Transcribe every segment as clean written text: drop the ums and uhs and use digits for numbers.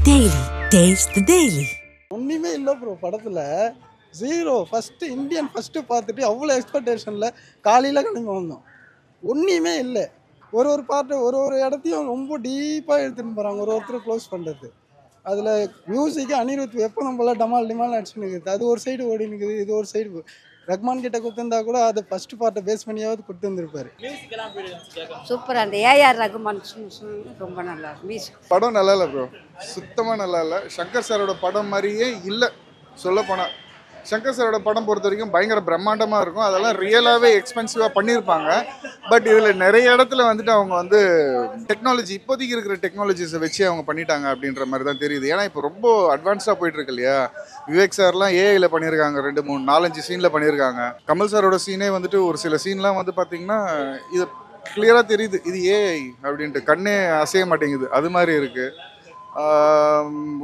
Daily. Taste the Daily. ஒன்றுமே இல்லை bro படத்தில் ஜீரோ. ஃபஸ்ட்டு இந்தியன் ஃபஸ்ட்டு பார்த்துட்டு அவ்வளோ எக்ஸ்பெக்டேஷனில் காலையில் கிளம்பி வந்தோம். ஒன்றுமே இல்லை. ஒரு பாட்டு ஒரு இடத்தையும் ரொம்ப டீப்பாக எடுத்துகிட்டு போகிறாங்க. ஒருத்தர் க்ளோஸ் பண்ணுறது. அதில் மியூசிக்கு அனிருத் எப்போ நம்மள டமால் அடிச்சு நிற்குது. அது ஒரு சைடு ஓடி நிற்குது, இது ஒரு சைடு. ரஹ்மான் கிட்ட கொடுத்துருந்தா கூட அது ஃபர்ஸ்ட் பார்ட்டை பேஸ் பண்ணியாவது கொடுத்துருந்துருப்பாரு. சூப்பராக அந்த ஏஆர் ரகுமான் ரொம்ப நல்லா மியூசிக். படம் நல்லா இல்லை ப்ரோ, சுத்தமாக நல்லா இல்லை. சங்கர் சாரோட படம் மாதிரியே இல்லை சொல்லப்போனால். சங்கர் சாரோட படம் பொறுத்த வரைக்கும் பயங்கர பிரம்மாண்டமாக இருக்கும். அதெல்லாம் ரியலாகவே எக்ஸ்பென்சிவாக பண்ணியிருப்பாங்க. பட் இதில் நிறைய இடத்துல வந்துட்டு அவங்க வந்து டெக்னாலஜி, இப்போதைக்கு இருக்கிற டெக்னாலஜிஸை வச்சு அவங்க பண்ணிட்டாங்க அப்படின்ற மாதிரி தான் தெரியுது. ஏன்னா இப்போ ரொம்ப அட்வான்ஸாக போயிட்டுருக்கு இல்லையா. விவேக் சார்லாம் ஏஐயில் பண்ணியிருக்காங்க, 2-3-4-5 சீனில் பண்ணியிருக்காங்க. கமல் சாரோட சீனே வந்துட்டு ஒரு சில சீன்லாம் வந்து பார்த்திங்கன்னா இது கிளியராக தெரியுது இது ஏஐ அப்படின்ட்டு. கண்ணே அசைய மாட்டேங்குது, அது மாதிரி இருக்குது.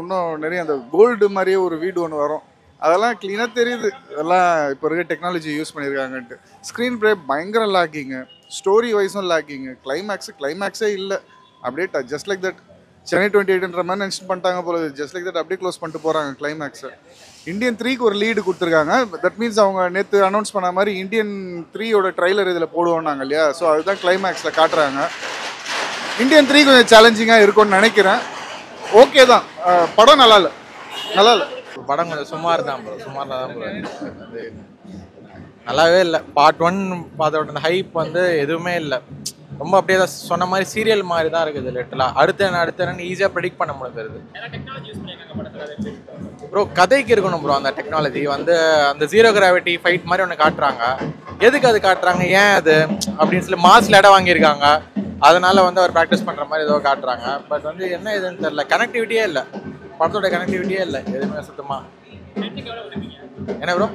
இன்னும் நிறைய அந்த கோல்டு மாதிரியே ஒரு வீடு ஒன்று வரும், அதெல்லாம் க்ளீனாக தெரியுது. அதெல்லாம் இப்போ இருக்க டெக்னாலஜி யூஸ் பண்ணியிருக்காங்கன்ட்டு. ஸ்க்ரீன் ப்ளே பயங்கர லாக்கிங்கு, ஸ்டோரி வைஸும் லாக்கிங்கு, கிளைமேக்ஸே இல்லை. அப்படியே ஜஸ்ட் லைக் தட் சென்னை 28ன்ற மாதிரி நினச்சி பண்ணிட்டாங்க போல. ஜஸ்ட் லைக் தட் அப்படியே க்ளோஸ் பண்ணிட்டு போகிறாங்க கிளைமேக்ஸை. இந்தியன் 3க்கு ஒரு லீடு கொடுத்துருக்காங்க. தட் மீன்ஸ் அவங்க நேற்று அனௌன்ஸ் பண்ண மாதிரி இந்தியன் 3யோட ட்ரைலர் இதில் போடுவோன்னாங்க இல்லையா. ஸோ அதுதான் கிளைமேக்ஸில் காட்டுறாங்க. இந்தியன் 3 கொஞ்சம் சேலஞ்சிங்காக இருக்கும்னு நினைக்கிறேன். ஓகே தான், படம் நல்லா இல்லை. படம் கொஞ்சம் சுமார் தான் ப்ரோ, சுமாராக தான் ப்ரோ. அது நல்லாவே இல்லை. பார்ட் 1 பார்த்தோட அந்த ஹைப் வந்து எதுவுமே இல்லை. ரொம்ப அப்படியே தான் சொன்ன மாதிரி சீரியல் மாதிரி தான் இருக்குது லிட்டலாக. அடுத்த ஈஸியாக ப்ரெடிக்ட் பண்ண முடியாது ப்ரோ. கதைக்கு இருக்கணும் ப்ரோ அந்த டெக்னாலஜி. வந்து அந்த ஜீரோ கிராவிட்டி ஃபைட் மாதிரி ஒன்று காட்டுறாங்க. எதுக்கு அது காட்டுறாங்க, ஏன் அது அப்படின்னு சொல்லி மாஸில் இடம் வாங்கியிருக்காங்க. அதனால வந்து அவர் ப்ராக்டிஸ் பண்ணுற மாதிரி ஏதோ காட்டுறாங்க. பட் வந்து என்ன இதுன்னு தெரியல, கனெக்டிவிட்டியே இல்லை. படத்தோட கனெக்டிவிட்டியே இல்லை எதுவுமே சுத்தமாக. என்ன ப்ரோ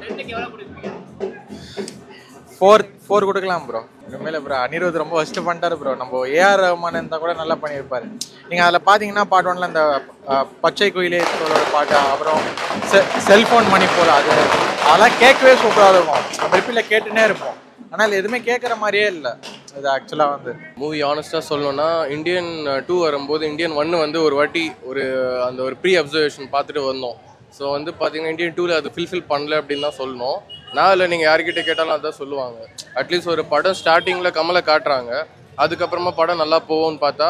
4 கொடுக்கலாம் ப்ரோ. இனிமேல் ப்ரோ அனிருத் ரொம்ப ஃபஸ்ட்டு பண்ணிட்டாரு ப்ரோ. நம்ம ஏஆர் ரஹ்மான் இருந்தால் கூட நல்லா பண்ணியிருப்பாரு. நீங்கள் அதில் பார்த்தீங்கன்னா பார்ட் 1ல் அந்த பச்சை குயிலே பாட்டு, அப்புறம் செல்ஃபோன் மணி போல் அதெல்லாம் கேட்கவே சூப்பராக இருக்கும். நம்ம ரிப்பீட்டில் கேட்டுனே இருப்போம். ஆனால் எதுவுமே கேட்குற மாதிரியே இல்லை இது ஆக்சுவலாக. வந்து மூவி ஆனஸ்ட்டாக சொல்லணும்னா இந்தியன் 2 வரும்போது இந்தியன் 1 வந்து ஒரு வாட்டி அந்த ஒரு ப்ரீ அப்சர்வேஷன் பார்த்துட்டு வந்தோம். ஸோ வந்து பார்த்தீங்கன்னா இந்தியன் 2ல் அது ஃபில்ஃபில் பண்ணல அப்படின்னு தான் சொல்லணும். நான் இல்லை, நீங்கள் யார்கிட்ட கேட்டாலும் அதான் சொல்லுவாங்க. அட்லீஸ்ட் ஒரு படம் ஸ்டார்டிங்கில் கமலை காட்டுறாங்க, அதுக்கப்புறமா படம் நல்லா போகும்னு பார்த்தா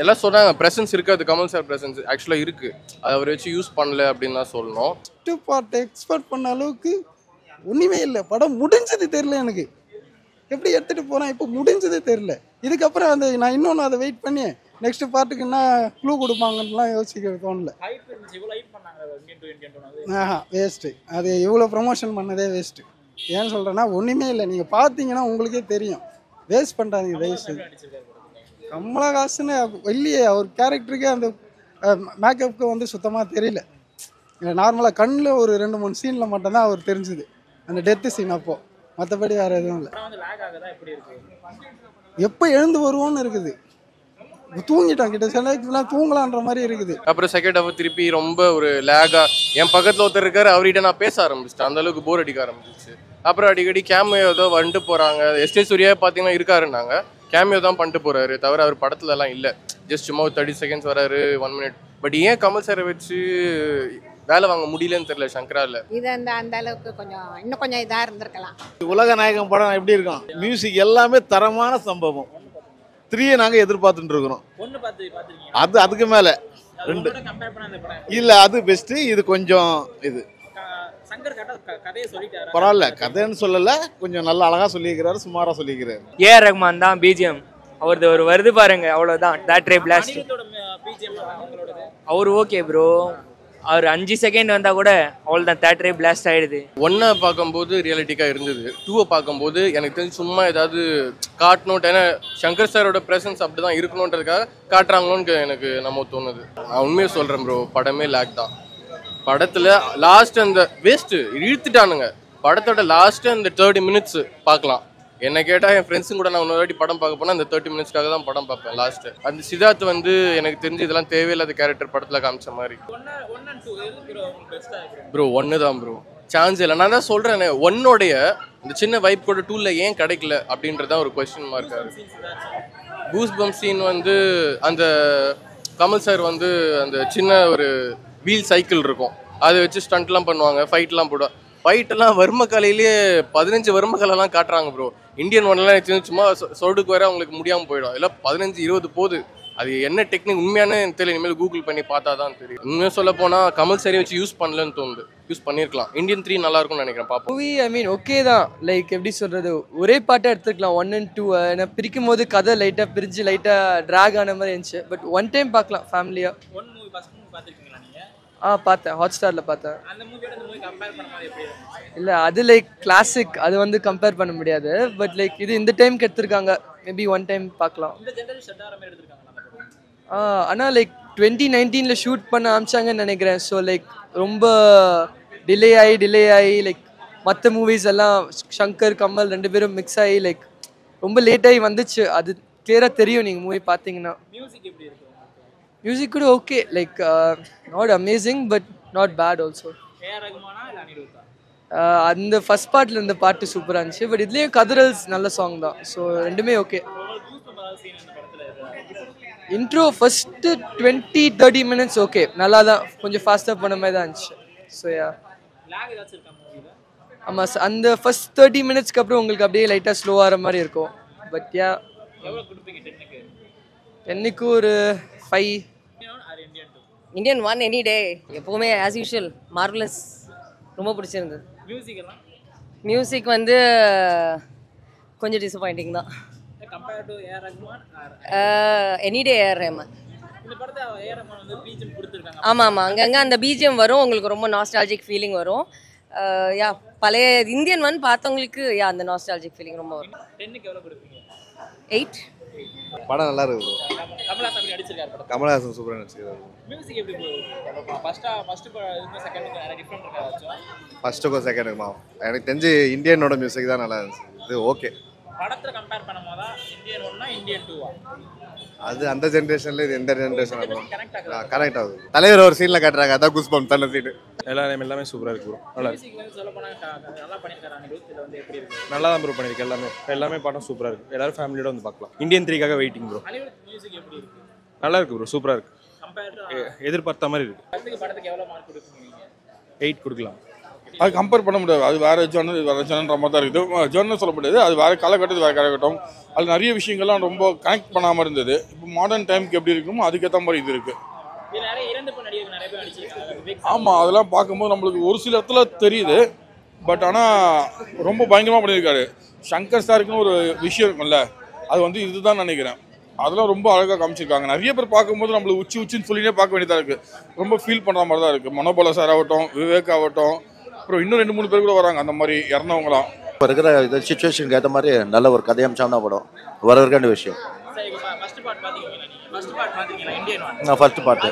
எல்லாம் சொன்னாங்க ப்ரெசன்ஸ் இருக்குது, அது கமல் சார் ப்ரெசன்ஸ் ஆக்சுவலாக இருக்குது, அதை அவர் வச்சு யூஸ் பண்ணல அப்படின்னு தான் சொல்லணும். ஃபஸ்ட்டு பார்ட் எக்ஸ்பெக்ட் பண்ண அளவுக்கு ஒன்றுமே இல்லை. படம் முடிஞ்சது தெரில எனக்கு. எப்படி எடுத்துகிட்டு போகிறேன் இப்போ முடிஞ்சதே தெரில. இதுக்கப்புறம் நான் இன்னொன்று அதை வெயிட் பண்ணி நெக்ஸ்ட் பார்ட்டுக்கு என்ன க்ளூ கொடுப்பாங்கன்னுலாம் யோசிக்க தோணல. வேஸ்ட்டு. அது இவ்வளோ ப்ரமோஷன் பண்ணதே வேஸ்ட்டு. ஏன்னு சொல்கிறேன்னா ஒன்றுமே இல்லை. நீங்கள் பார்த்தீங்கன்னா உங்களுக்கே தெரியும். வேஸ்ட் பண்ணுறாங்க தயவுசு. கமலஹாசன் இல்லையே, அவர் கேரக்டருக்கு அந்த மேக்கப்புக்கு வந்து சுத்தமாக தெரியல. நார்மலாக கண்ணில் ஒரு 2-3 சீனில் மட்டும்தான் அவர் தெரிஞ்சுது, அந்த டெத்து சீன். அப்போது மற்றபடி வேறு எதுவும் இல்லை. எப்போ எழுந்து வருவோன்னு இருக்குது. தூங்கிட்டான், கிட்ட சில தூங்கலான்ற மாதிரி இருக்குது. அப்புறம் செகண்ட் ஹாஃப் திருப்பி ரொம்ப ஒரு லேகாக, என் பக்கத்தில் ஒருத்தர் இருக்காரு, அவர்கிட்ட நான் பேச ஆரம்பிச்சிட்டேன். அந்தளவுக்கு போர் அடிக்க ஆரம்பிச்சிச்சு. அப்புறம் அடிக்கடி கேமியோ ஏதோ வந்துட்டு போகிறாங்க. எஸ்டே சூர்யா பார்த்தீங்கன்னா இருக்காருன்னாங்க, கேமியோ தான் பண்ணிட்டு போகிறாரு தவிர அவர் படத்துலலாம் இல்லை. ஜஸ்ட் சும்மா ஒரு 30 செகண்ட்ஸ் வராரு, 1 மினிட். பட் ஏன் கமல் சாரை வச்சு வேலை வாங்க முடியலன்னு தெரியல சங்கரால. இது அந்த அளவுக்கு இன்னும் கொஞ்சம் இதாக இருந்திருக்கலாம். உலக நாயகம் படம் எப்படி இருக்கும், மியூசிக் எல்லாமே தரமான சம்பவம். 3 நாங்கள் எதிர்பார்த்துட்டு இருக்கிறோம். அதுக்கு மேலே 2 இல்லை, அது பெஸ்ட்டு. இது கொஞ்சம் இது பரவாயில்ல, கதைன்னு சொல்லலை, கொஞ்சம் நல்லா அழகாக சொல்லியிருக்கிறாரு, சுமாராக சொல்லியிருக்கிறாரு. ஏஆர் ரஹ்மான் தான் பிஜிஎம். அவரது ஒரு வருது பாருங்க, அவ்வளோதான். தேட்டரே பிளாஸ்ட். அவர் ஓகே ப்ரோ, அவர் 5 செகண்ட் வந்தால் கூட அவ்வளோதான், தேட்டரே பிளாஸ்ட் ஆகிடுது. 1 பார்க்கும்போது ரியாலிட்டிக்காக இருந்தது, 2 பார்க்கும்போது எனக்கு தெரிஞ்சு சும்மா ஏதாவது காட்டணும். ஏன்னா சங்கர் சாரோட ப்ரெசன்ஸ் அப்படி தான் இருக்கணுன்றதுக்காக காட்டுறாங்களோன்னு எனக்கு நம்ம தோணுது. நான் உண்மையை சொல்கிறேன் ப்ரோ, படமே லேக் தான். படத்தில் லாஸ்ட் அந்த வேஸ்ட்டு இழுத்துட்டானுங்க. படத்தோட லாஸ்ட்டு அந்த 30 மினிட்ஸ் பார்க்கலாம். என்னை கேட்டால் என் ஃப்ரெண்ட்ஸும் கூட நான் இன்னொரு வாட்டி படம் பார்க்க போனால் அந்த 30 மினிட்ஸ்க்காக தான் படம் பார்ப்பேன் லாஸ்ட்டு. அந்த சித்தார்த் வந்து எனக்கு தெரிஞ்சு இதெல்லாம் தேவையில்லாத கேரக்டர் படத்தில் காமிச்ச மாதிரி. ப்ரோ 1 தான் ப்ரோ, சான்ஸ் இல்லை. நான் தான் சொல்கிறேன், 1 இந்த சின்ன வைப் கூட 2ல் ஏன் கிடைக்கல அப்படின்றதான் ஒரு கொஸ்டின் மார்க்காக இருக்குது. கூஸ் பம்ப் சீன் வந்து அந்த கமல் சார் வந்து அந்த சின்ன ஒரு வீல் சைக்கிள் இருக்கும், அதை வச்சு ஸ்டண்ட்லாம் பண்ணுவாங்க, ஃபைட்லாம் போடுவாங்க. ஃபைட்டெல்லாம் வர்ம கலையிலேயே 15 வர்ம கலைலாம் காட்டுறாங்க ப்ரோ. இந்தியன் ஒன்லாம் சும்மா சொடுக்கு வர அவங்களுக்கு முடியாமல் போயிடும். எல்லாம் 15-20 போகுது. அது என்ன டெக்னிக் உண்மையான தெரியல, இனிமேல் கூகுள் பண்ணி பார்த்தா தான் தெரியும். உண்மையாக சொல்ல போனால் கமல் சாரி வச்சு யூஸ் பண்ணலன்னு தோணுது. யூஸ் பண்ணியிருக்கலாம். இந்தியன் 3 நல்லா இருக்கும்னு நினைக்கிறேன். பார்ப்போம். மூவி ஐ மீன் ஓகே தான். லைக் எப்படி சொல்கிறது, ஒரே பாட்டை எடுத்துக்கலாம் 1 and 2. ஏன்னா பிரிக்கும் போது கதை லைட்டாக பிரிஞ்சு லைட்டாக ட்ராக் ஆன மாதிரி இருந்துச்சு. பட் ஒன் டைம் பார்க்கலாம் ஃபேமிலியாக. பார்த்தேன், ஹாட்ஸ்டாரில் பார்த்தேன். இல்லை அது லைக் கிளாசிக், அது வந்து கம்பேர் பண்ண முடியாது. பட் லைக் இது இந்த டைம்க்கு எடுத்திருக்காங்க, மேபி ஒன் டைம் பார்க்கலாம். ஆனால் லைக் 2019 ஷூட் பண்ண ஆரம்பிச்சாங்கன்னு நினைக்கிறேன். ஸோ லைக் ரொம்ப டிலே ஆகி லைக் மற்ற மூவிஸ் எல்லாம் ஷங்கர் கமல் 2 பேரும் மிக்ஸ் ஆகி லைக் ரொம்ப லேட் ஆகி வந்துச்சு. அது கிளியராக தெரியும் நீங்கள் மூவி பார்த்தீங்கன்னா. மியூசிக் கூட okay, like not amazing but not bad also. அந்த ஃபர்ஸ்ட் பார்ட்டில் இருந்த பாட்டு சூப்பராக இருந்துச்சு. பட் இதுலேயும் கதரல்ஸ் நல்ல சாங் தான். ஸோ ரெண்டுமே okay. Intro first 20-30 minutes okay, நல்லா தான், கொஞ்சம் ஃபாஸ்ட்டாக போன மாதிரி தான் இருந்துச்சு. ஸோ ஆமாம், அந்த ஃபஸ்ட் 30 minutesக்கு அப்புறம் உங்களுக்கு அப்படியே லைட்டாக ஸ்லோ ஆகிற மாதிரி இருக்கும். பட் என்னைக்கு ஒரு 5. இந்தியன் 1 எனி டே, எப்போவுமே ஆஸ் யூஷுவல் மார்வலஸ், ரொம்ப பிடிச்சிருந்தது. மியூசிக் வந்து கொஞ்சம் டிசப்பாயிண்டிங் தான். Any day AR Rahman. ஆமாம், அங்கங்கே அந்த பிஜிஎம் வரும், உங்களுக்கு ரொம்ப நாஸ்டாலஜிக் ஃபீலிங் வரும். பழைய இந்தியன் 1 பார்த்தவங்களுக்கு அந்த நாஸ்டாலஜிக் ஃபீலிங் ரொம்ப வரும். 8. படம் நல்லா இருக்கு. கமல்ஹாசன் சூப்பராக நடிச்சிருக்காரு. ஃபர்ஸ்ட்டுக்கும் செகண்டுக்குமா எனக்கு தெரிஞ்சு இந்தியனோட மியூசிக் தான் நல்லா இருந்துச்சு. இது ஓகே. அது அந்த ஜென்ரேஷன்ல இது எந்த ஜென்ரேஷன் கனெக்ட் ஆகுது. தலைவர் ஒரு சீன்ல காட்டுறாங்க, அதான் குஸ் பம்ப் தள்ள சீன். எல்லாமே சூப்பரா இருக்கு ப்ரோ. நல்லா இருக்கு. நல்லா தான் ப்ரோ பண்ணிருக்கு. எல்லாமே படம் சூப்பரா இருக்கு. எல்லாரும் ஃபேமிலியோட வந்து பார்க்கலாம். இந்தியன் 3க்காக வெயிட்டிங் ப்ரோ. நல்லா இருக்கு ப்ரோ, சூப்பரா இருக்கு. எதிர்பார்த்த மாதிரி இருக்கு. 8 கொடுக்கலாம். அது கம்பேர் பண்ண முடியாது. அது வேறு ஜோனர், இது வேறு ஜோனன்ற மாதிரி தான் இருக்குது. ஜோனர் சொல்ல முடியாது. அது வேறு காலகட்டத்தில் வேறு காலகட்டம். அது நிறைய விஷயங்கள்லாம் ரொம்ப கனெக்ட் பண்ணாமல் இருந்தது. இப்போ மாடர்ன் டைமுக்கு எப்படி இருக்குமோ அதுக்கேற்ற மாதிரி இது இருக்குது. ஆமாம், அதெல்லாம் பார்க்கும்போது நம்மளுக்கு ஒரு சில இடத்துல தெரியுது. பட் ஆனால் ரொம்ப பயங்கரமாக பண்ணியிருக்காரு. சங்கர் சாருக்குன்னு ஒரு விஷயம் இருக்கும்ல, அது வந்து இதுதான் நினைக்கிறேன். அதெல்லாம் ரொம்ப அழகாக காமிச்சிருக்காங்க. நிறைய பேர் பார்க்கும்போது நம்மளுக்கு உச்சின்னு சொல்லினே பார்க்க வேண்டியதாக இருக்குது. ரொம்ப ஃபீல் பண்ணுற மாதிரி தான் இருக்குது. மனோபல சார் ஆகட்டும், விவேக் ஆகட்டும், அப்புறம் இன்னும் 2-3 பேர் கூட வராங்க அந்த மாதிரி இறந்தவங்களாம். இப்போ இருக்கிற இந்த சிச்சுவேஷனுக்கு ஏற்ற மாதிரி நல்ல ஒரு கதையம்சம்னா படம் வரவேற்கான விஷயம். ஃபர்ஸ்ட் பார்ட்டு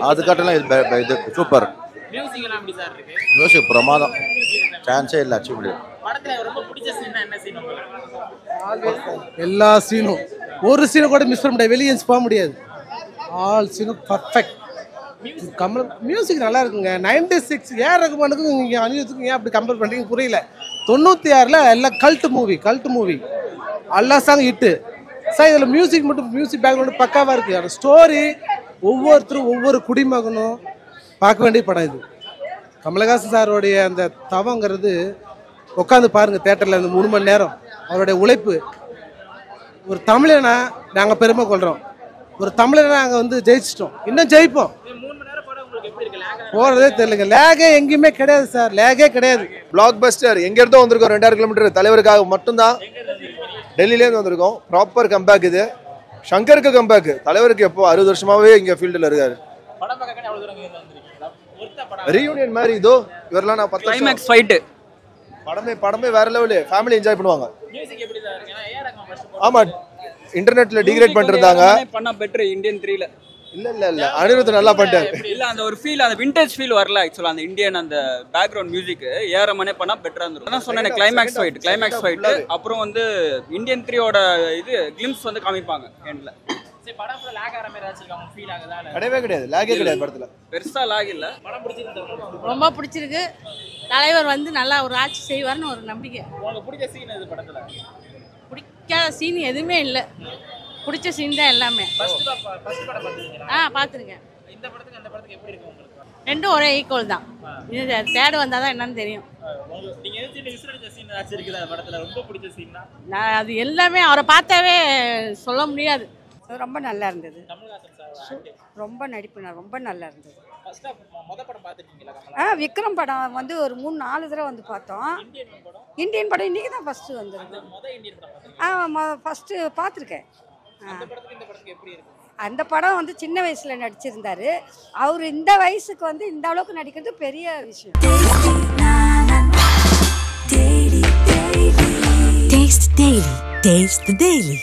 அதுக்காட்டெல்லாம் இது சூப்பர். மியூசிக் பிரமாதம், சான்ஸே இல்லை, அச்சீவ் முடியும். எல்லா சீனும், ஒரு சீனை கூட மிஸ் பண்ண முடியாது, வெளியே போக முடியாது. ஆல் சீனும் பர்ஃபெக்ட். கமல் மியூசிக் நல்லா இருக்குங்க. 96 ஏஆர் ரஹ்மானுக்கும் இங்கே அனிருத்துக்கும் ஏன் அப்படி கம்பேர் பண்ணுறீங்க புரியல. 96ல் எல்லாம் கல்ட் மூவி எல்லா சாங் ஹிட்டு சார். இதில் மியூசிக் மட்டும், மியூசிக் பேக்ரவுண்டு பக்காவாக இருக்குது. அந்த ஸ்டோரி ஒவ்வொருத்தரும் ஒவ்வொரு குடிமகனும் பார்க்க வேண்டிய படம் இது. கமலஹாசன் சாரோடைய அந்த தவங்கிறது உட்காந்து பாருங்கள் தேட்டரில் அந்த 3 மணி நேரம். அவருடைய உழைப்பு. ஒரு தமிழனா நாங்கள் பெருமை கொள்கிறோம். ஒரு தமிழனா நாங்கள் வந்து ஜெயிச்சிட்டோம், இன்னும் ஜெயிப்போம். போகிறதே தெரியலங்க. லேகே எங்கேயுமே கிடையாது சார், லேகே கிடையாது. பிளாக் பஸ்டர் எங்கேருந்தோ வந்திருக்கோம். 2000 கிலோமீட்டர் தலைவருக்காக மட்டும்தான் டெல்லியிலேருந்து வந்திருக்கோம். ப்ராப்பர் கம்பேக் இது. ஷங்கருக்கு கம்பேக். தலைவருக்கு எப்போ 60 வருஷமாவே இங்கே ஃபீல்டில் இருக்காரு. ரீயூனியன் மாதிரி இதோ இவரெல்லாம் நான் 10 கிளைமேக்ஸ் ஃபைட் படமே வேற லெவலு. ஃபேமிலி என்ஜாய் பண்ணுவாங்க. ஆமா, இன்டர்நெட்ல டிகிரேட் பண்ணிருந்தாங்க. பண்ணா பெட்டர் இந்தியன் 3ல. இல்ல அனிருத் நல்லா பண்ணிட்டாரு. இல்ல அந்த ஒரு ஃபீல், அந்த விண்டேஜ் ஃபீல் வரல. ஆக்சுவலா அந்த இந்தியன் அந்த பேக்ரவுண்ட் மியூசிக் ஏஆர்எம்னே பண்ணா பெட்டரா இருந்துரும். நான் சொன்னேன் கிளைமேக்ஸ் ஃபைட். அப்புறம் வந்து இந்தியன் 3ோட இது கிளிம்ஸ் வந்து காமிப்பாங்க எண்ட்ல. சரி, படம் ஃபுல்லா லாக் ஆற மாதிரி ஆச்சுங்க. ஃபீல் ஆகுதா? கிடையவே கிடையாது, லாகே கிடையாது படத்துல. பெருசா லாக் இல்ல. படம் பிடிச்சிருக்கு. ரொம்ப பிடிச்சிருக்கு. தலைவர் வந்து நல்லா ஒரு ஆட்சி செய்வார்னு ஒரு நம்பிக்கை. உங்களுக்கு பிடிச்ச சீன் எது படத்துல? பிடிக்காத சீன் எதுவுமே இல்லை. பிடிச்ச சீன் தான் எல்லாமே. பார்த்துருக்கேன். இந்த படத்துக்கு அந்த படத்துக்கு எப்படி இருக்கு உங்களுக்கு? ரெண்டும் ஒரே ஈக்குவல் தான். இது தேர்ட் வந்தால் தான் என்னன்னு தெரியும். நீங்க எதிர்த்து விசிறடிச்ச சீன் ஏதாச்சும் இருக்குதா அந்த படத்துல ரொம்ப பிடிச்ச சீன்னா? நான் அது எல்லாமே அவரை பார்த்தாவே சொல்ல முடியாது. ரொம்ப நல்லா இருந்தது. ரொம்ப நடிப்பு ரொம்ப நல்லா இருந்தது. மொத படம் பார்த்துட்டீங்களா? விக்ரம் படம் வந்து ஒரு 3-4 தடவை வந்து பார்த்தோம். இந்தியன் படம் இன்னைக்கு தான் ஃபர்ஸ்ட் வந்திருக்கு. ஃபர்ஸ்ட் பார்த்துருக்கேன். அந்த படம் வந்து சின்ன வயசுல நடிச்சிருந்தாரு. அவர் இந்த வயசுக்கு வந்து இந்த அளவுக்கு நடிக்கிறது பெரிய விஷயம். Taste the Daily.